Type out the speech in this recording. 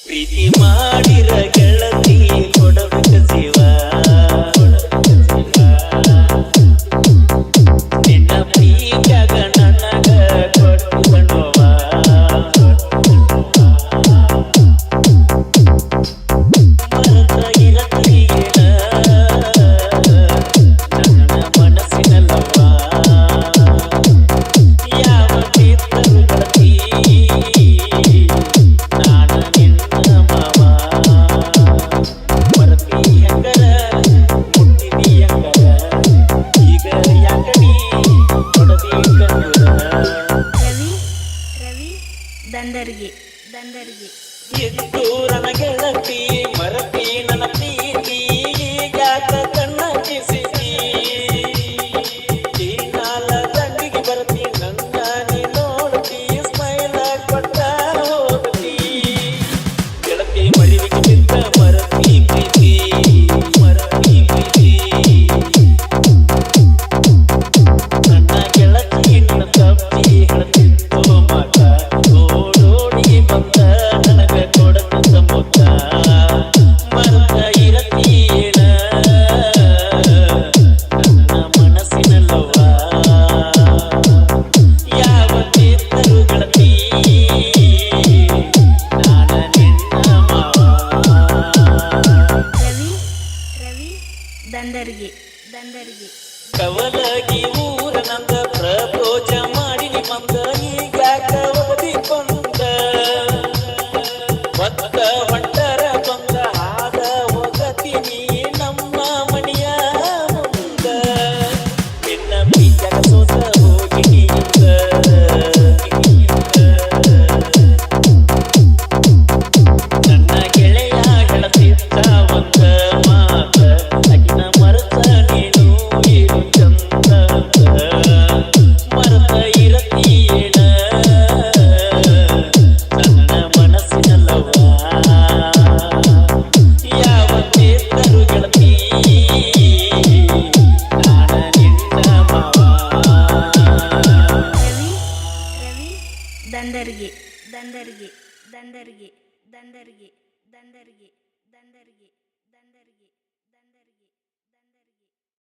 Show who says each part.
Speaker 1: ಪ್ರೀತಿ ಮಾಡಿರ ಗೆಳತಿ ಕೊಡಬೇಕ ಜೀವ ನಿನ್ನ ಪ್ರೀತ್ಯಾಗ ನನಗ ಕೊಟ್ಟು ನೋವ ಮರತ ಇರತೀನ ನನ್ನ ಮನಸ್ಸಿನಲ್ಲವ ಯಾವ ಕಿತ್ತರು ಗೆಳತಿ ನಾನು ನಿನ್ನ ಮಾವ ಮರತಿ ಹೆಂಗರ ಮುಟ್ಟಿದಿ ಹೆಂಗರ ಈಗ ಯಾಕಡಿ ಕೊಡದಿ ಕಣ್ಣುರ
Speaker 2: ರವಿ ರವಿ ದಂದರ್ಗಿ ದಂದರ್ಗಿ
Speaker 1: ಎದ್ದೂರನ ಗೆಳತಿ ಮರತಿ ನನ್ನ ಪ್ರೀತಿ ಯಾಕ ಕಣ್ಣ ಕಿಸಿದಿ ಈ ನಾಲ ದಂಡಿಗೆ ಬರ್ತಿ ನನ್ನ ನೀ ನೋಡ್ತಿ ಸ್ಮೈಲ ಕೊಟ್ಟ ಹೋಗ್ತಿ ಗೆಳತಿ ಮಡಿಲಿಗೆ ಬಿದ್ದ ಮರತಿ ಪ್ರೀತಿ ಮರತಿ ಪ್ರೀತಿ ನನ್ನ ಗೆಳತಿ ನನ್ನ ತಪ್ಪಿ ಹೇಳ್ತಿತ್ತು ಮಾತ ಓಡೋಡಿ ಬಂದ ನನಗ ಕೊಡತ ಮುತ್ತ ಮರತ ಇರತೀನ ನನ್ನ ಮನಸ್ಸಿನಲ್ಲವ ಯಾವ ಕಿತ್ತರು ಗೆಳತಿ ನಾನ ನಿನ್ನ ಮಾವ
Speaker 2: ರವಿ ರವಿ ದಂದರ್ಗಿ ದಂದರ್ಗಿ
Speaker 1: ಕವಲಗಿ ಊರ ನಂದ ಪ್ರಪೋಜ ಮಾಡಿ ನಿಮ್ಮಂದ ಈಗ್ಯಾಕ ಓದಿಕೊಂಡ ಒತ್ತ ಹೊಂಟರ ಬಂದ ಹಾದ ಹೋಗತೀನಿ ನಮ್ಮ ಮನೆಯ ಮುಂದ ನಿನ್ನ ಪ್ರೀತ್ಯಾಗ ಸೋತ ಹೋಗಿನಿಂದ ನನ್ನ ಗೆಳೆಯ ಹೇಳತಿದ್ದ ಒಂದ ಮಾತ ಅಕಿನ ಮರೆತ ನೀನು ಇರು ಚಂದ ಮರೆತ ಇರತೀನ ನನ್ನ ಮನಸ್ಸಿನಲ್ಲವ ಯಾವ ಕಿತ್ತರು ಗೆಳತಿ ನಾನ ನಿನ್ನ ಮಾವ
Speaker 2: ರವಿ ರವಿ ದಂದರ್ಗಿ ದಂದರ್ಗಿ ದಂದರ್ಗಿ ದಂದರ್ಗಿ ದಂದರ್ಗಿ ದಂದರ್ಗಿ